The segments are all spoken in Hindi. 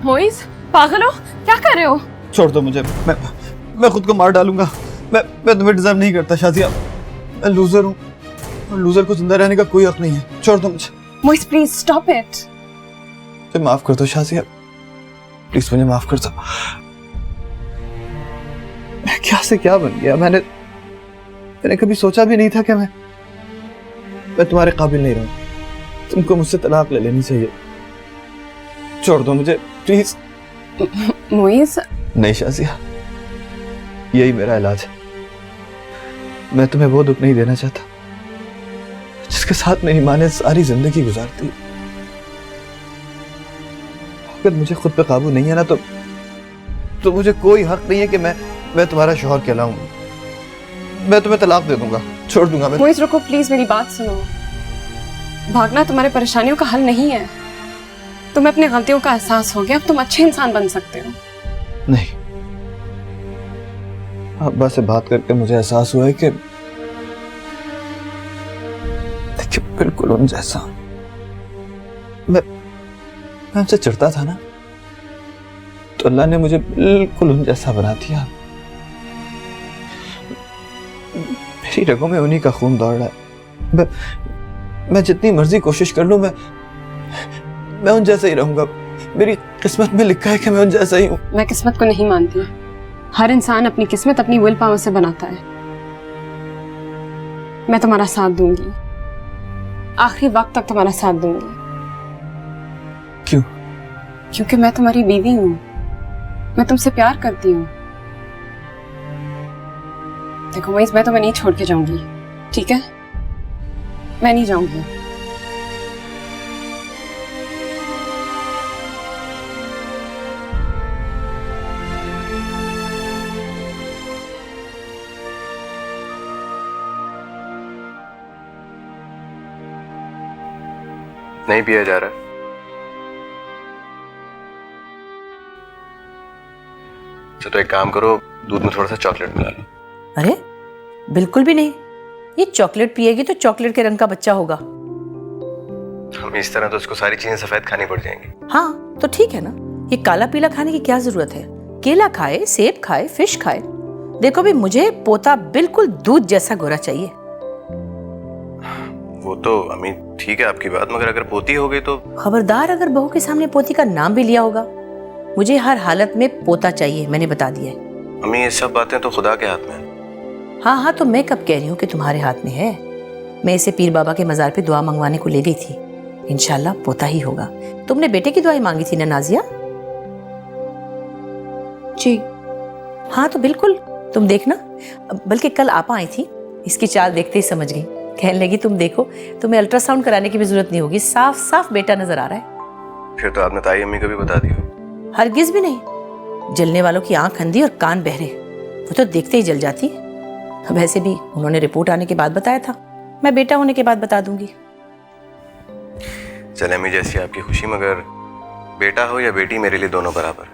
मोइज, पागल हो? क्या कर रहे हो? छोड़ दो मुझे, मैं खुद को मार डालूंगा। मैं तुम्हें डिजर्व नहीं करता शाजिया। मैं लूजर हूँ और लूजर को जिंदा रहने का कोई हक नहीं है। छोड़ दो मुझे। Moiz please stop it. मुझे माफ कर दो शाजिया, प्लीज मुझे माफ कर दो। मैं क्या से क्या बन गया। मैंने कभी सोचा भी नहीं था कि मैं तुम्हारे काबिल नहीं रहूं। तुमको मुझसे तलाक ले लेनी चाहिए। छोड़ दो मुझे प्लीज। मोइज नहीं शाजिया, यही मेरा इलाज है। मैं तुम्हें वो दुख नहीं देना चाहता जिसके साथ मेरी माँ ने सारी जिंदगी गुजार दी। अगर मुझे खुद पे काबू नहीं है ना तो मुझे कोई हक नहीं है कि मैं तुम्हारा शौहर कहलाऊं। मैं तुम्हें तलाक दे दूंगा, छोड़ दूंगा मैं। मोइज रुको प्लीज, मेरी बात सुनो। भागना तुम्हारे परेशानियों का हल नहीं है। तुम्हें अपनी गलतियों का एहसास हो गया, अब तुम अच्छे इंसान बन सकते हो। नहीं, अब्बा से बात करके मुझे एहसास हुआ है कि देखिए बिल्कुल उन जैसा मैं उनसे चिढ़ता था ना, तो अल्लाह ने मुझे बिल्कुल उन जैसा बना दिया। मेरी रगों में उन्हीं का खून दौड़ रहा है। मैं जितनी मर्जी कोशिश कर लूं, मैं उन जैसा ही रहूंगा। मेरी किस्मत में लिखा है कि मैं उन जैसा ही हूं। मैं किस्मत को नहीं मानती। हर इंसान अपनी किस्मत अपनी विल पावर से बनाता है। मैं तुम्हारा साथ दूंगी, आखिरी वक्त तक तुम्हारा साथ दूंगी। क्यों? क्योंकि मैं तुम्हारी बीवी हूं, मैं तुमसे प्यार करती हूँ। देखो मोइज, मैं तुम्हें नहीं छोड़ के जाऊंगी, ठीक है? मैं नहीं जाऊंगी। नहीं पिया जा रहा। तो एक काम करो, दूध में थोड़ा सा चॉकलेट मिला लो। अरे बिल्कुल भी नहीं, ये चॉकलेट पिएगी तो चॉकलेट के रंग का बच्चा होगा। हम इस तरह तो उसको सारी चीजें सफेद खानी पड़ जाएंगी। हाँ तो ठीक है ना, ये काला पीला खाने की क्या जरूरत है? केला खाए, सेब खाए, फिश खाए। देखो भी, मुझे पोता बिल्कुल दूध जैसा गोरा चाहिए। वो तो अम्मी ठीक है आपकी बात, मगर अगर पोती हो गई तो? खबरदार, अगर बहू के सामने पोती का नाम भी लिया होगा। मुझे हर हालत में पोता चाहिए, मैंने बता दिया है। अम्मी ये सब बातें तो खुदा के हाथ में है। हाँ हाँ, तो मैं कब कह रही हूँ कि तुम्हारे हाथ में है? मैं इसे पीर बाबा के मजार पे दुआ मंगवाने को ले गई थी। इंशाल्लाह पोता ही होगा। तुमने बेटे की दुआएं मांगी थी ना नाजिया? जी हाँ तो बिल्कुल, तुम देखना। बल्कि कल आपा आई थी, इसकी चाल देखते ही समझ गई। कहने लगी तुम देखो, तुम्हें अल्ट्रासाउंड कराने की भी जरूरत नहीं होगी, साफ साफ बेटा नजर आ रहा है। फिर तो आपने ताई अम्मी को भी बता दिया? हरगिज भी नहीं। जलने वालों की आंख अंधी और कान बहरे, वो तो देखते ही जल जाती। वैसे भी उन्होंने रिपोर्ट आने के बाद बताया था, मैं बेटा होने के बाद बता दूंगी। चले अम्मी, जैसी आपकी खुशी, मगर बेटा हो या बेटी मेरे लिए दोनों बराबर।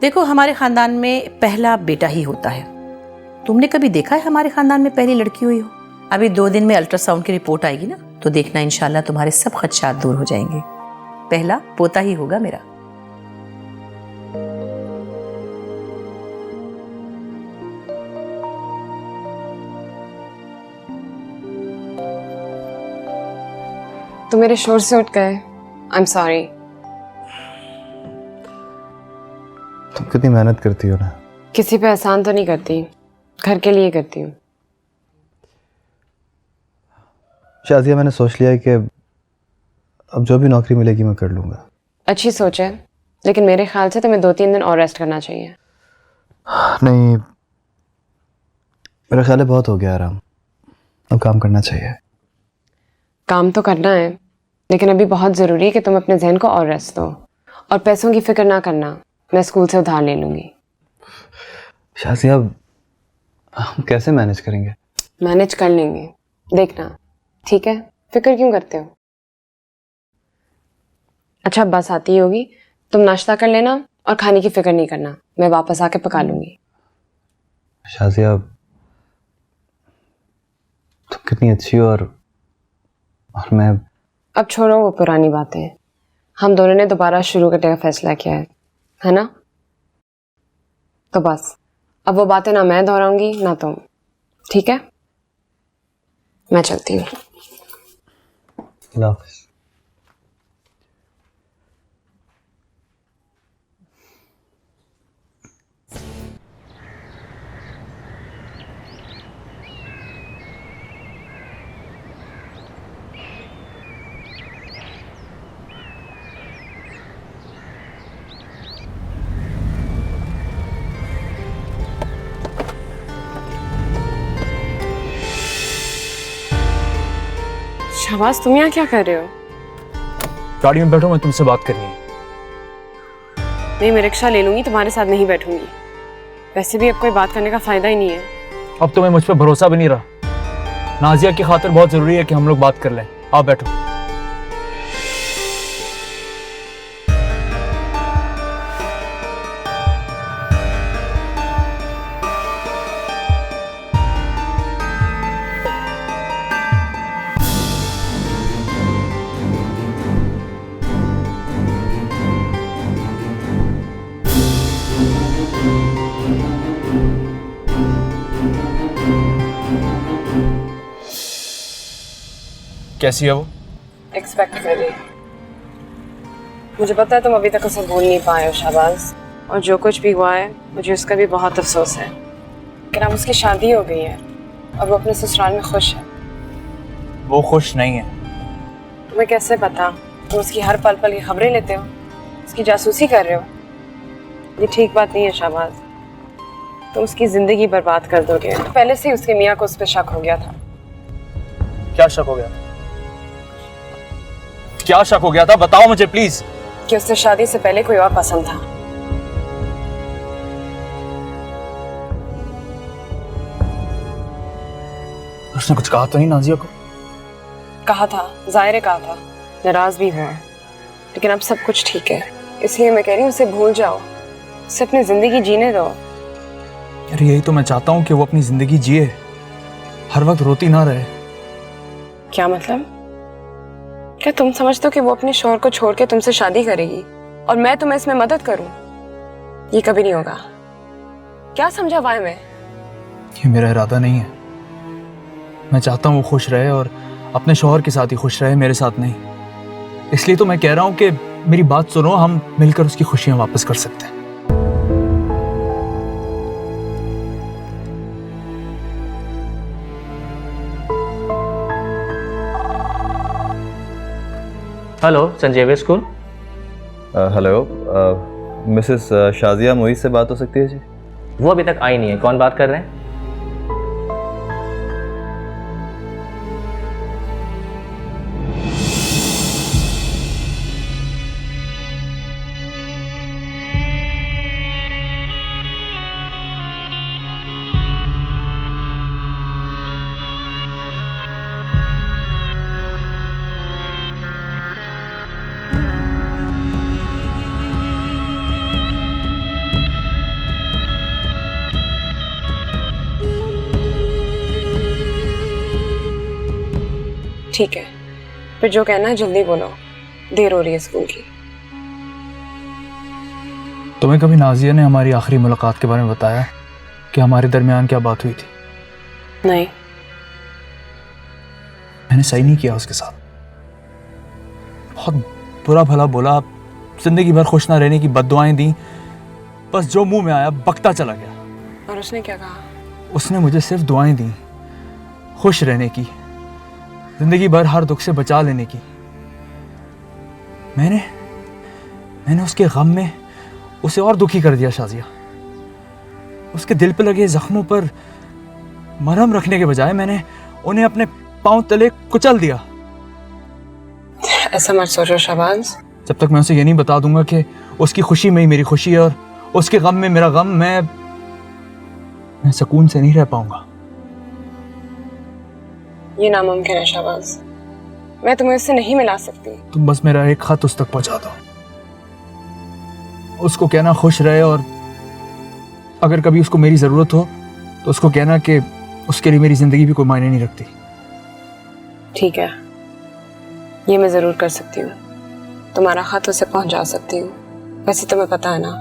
देखो, हमारे खानदान में पहला बेटा ही होता है। तुमने कभी देखा है हमारे खानदान में पहली लड़की हुई हो? अभी 2 दिन में अल्ट्रासाउंड की रिपोर्ट आएगी ना, तो देखना इंशाल्लाह तुम्हारे सब खदशात दूर हो जाएंगे। पहला पोता ही होगा मेरा। तुम मेरे शोर से उठ गए। I am sorry. तुम कितनी मेहनत करती हो ना। किसी पे एहसान तो नहीं करती, घर के लिए करती हूँ। शाजिया, मैंने सोच लिया है कि अब जो भी नौकरी मिलेगी मैं कर लूंगा। अच्छी सोच है, लेकिन मेरे ख्याल से तुम्हें 2-3 दिन और रेस्ट करना चाहिए। नहीं, मेरा ख्याल है बहुत हो गया आराम, अब काम करना चाहिए। काम तो करना है, लेकिन अभी बहुत ज़रूरी है कि तुम अपने जहन को और रेस्ट दो। और पैसों की फिक्र ना करना, मैं स्कूल से उधार ले लूँगी। शाजिया, हम कैसे मैनेज करेंगे? मैनेज कर लेंगे, देखना। ठीक है, फिक्र क्यों करते हो? अच्छा, बस आती होगी, तुम नाश्ता कर लेना और खाने की फिक्र नहीं करना, मैं वापस आके पका लूँगी। शाजिया, तुम कितनी अच्छी हो और मैं। अब छोड़ो वो पुरानी बातें। हम दोनों ने दोबारा शुरू करने का फैसला किया है। है ना? तो बस अब वो बातें ना मैं दोहराऊंगी ना तुम, ठीक है? मैं चलती हूँ। अल्लाह हाफ़िज़। शाहबाज, तुम यहाँ क्या कर रहे हो? गाड़ी में बैठो, मैं तुमसे बात करनी है। नहीं, मैं रिक्शा ले लूंगी, तुम्हारे साथ नहीं बैठूंगी। वैसे भी अब कोई बात करने का फायदा ही नहीं है। अब तुम्हें मुझ पर भरोसा भी नहीं रहा। नाजिया की खातिर बहुत जरूरी है कि हम लोग बात कर लें। आओ बैठो। कैसी है वो? एक्सपेक्ट कर रही। मुझे पता है तुम अभी तक उसे भूल नहीं पाए हो शाहबाज, और जो कुछ भी हुआ है मुझे उसका भी बहुत अफसोस है। लेकिन अब उसकी शादी हो गई है और वो अपने ससुराल में खुश है। वो खुश नहीं है। तुम्हें कैसे पता? तुम उसकी हर पल पल की खबरें लेते हो, उसकी जासूसी कर रहे हो। ये ठीक बात नहीं है शाहबाज। तुम उसकी जिंदगी बर्बाद कर दोगे। पहले से ही उसके मियाँ को उस पर शक हो गया था। क्या शक हो गया? क्या शक हो गया था? बताओ मुझे प्लीज। कि उससे शादी से पहले कोई और पसंद था। उसने कुछ कहा तो नहीं नाजिया को? कहा था, जाहिर है कहा था। नाराज भी हुआ है, लेकिन अब सब कुछ ठीक है। इसलिए मैं कह रही हूँ उसे भूल जाओ, उसे अपनी जिंदगी जीने दो। यार यही तो मैं चाहता हूँ कि वो अपनी जिंदगी जिए, हर वक्त रोती ना रहे। क्या मतलब? क्या तुम समझते हो कि वो अपने शौहर को छोड़ के तुमसे शादी करेगी और मैं तुम्हें इसमें मदद करूं? ये कभी नहीं होगा। क्या समझा वाय में? ये मेरा इरादा नहीं है। मैं चाहता हूँ वो खुश रहे और अपने शौहर के साथ ही खुश रहे, मेरे साथ नहीं। इसलिए तो मैं कह रहा हूँ कि मेरी बात सुनो, हम मिलकर उसकी खुशियां वापस कर सकते हैं। Hello, Sanjeev school. Hello, Mrs Shazia Moiz से बात हो सकती है जी? वो अभी तक आई नहीं है। कौन बात कर रहे हैं? ठीक है, फिर जो कहना है जल्दी बोलो, देर हो रही है स्कूल की। तुम्हें कभी नाजिया ने हमारी आखिरी मुलाकात के बारे में बताया कि हमारे दरमियान क्या बात हुई थी? नहीं। मैंने सही नहीं किया उसके साथ। बहुत बुरा भला बोला, जिंदगी भर खुश ना रहने की बद्दुआएं दी, बस जो मुंह में आया बकता चला गया। और उसने क्या कहा? उसने मुझे सिर्फ दुआएं दी, खुश रहने की, जिंदगी भर हर दुख से बचा लेने की। मैंने उसके गम में उसे और दुखी कर दिया शाजिया। उसके दिल पे लगे जख्मों पर मरहम रखने के बजाय मैंने उन्हें अपने पांव तले कुचल दिया। ऐसा मत सोचो शाहबाज। जब तक मैं उसे ये नहीं बता दूंगा कि उसकी खुशी में ही मेरी खुशी है और उसके गम में मेरा गम, मैं सुकून से नहीं रह पाऊंगा। ये नामुमकिन है शाहबाज। मैं तुम्हें उससे नहीं मिला सकती। तुम बस मेरा एक खत उस तक पहुंचा दो, उसको कहना खुश रहे, और अगर कभी उसको मेरी जरूरत हो तो उसको कहना कि उसके लिए मेरी जिंदगी भी कोई मायने नहीं रखती। ठीक है, ये मैं जरूर कर सकती हूँ। तुम्हारा खत उसे पहुंचा सकती हूँ। वैसे तुम्हें पता है ना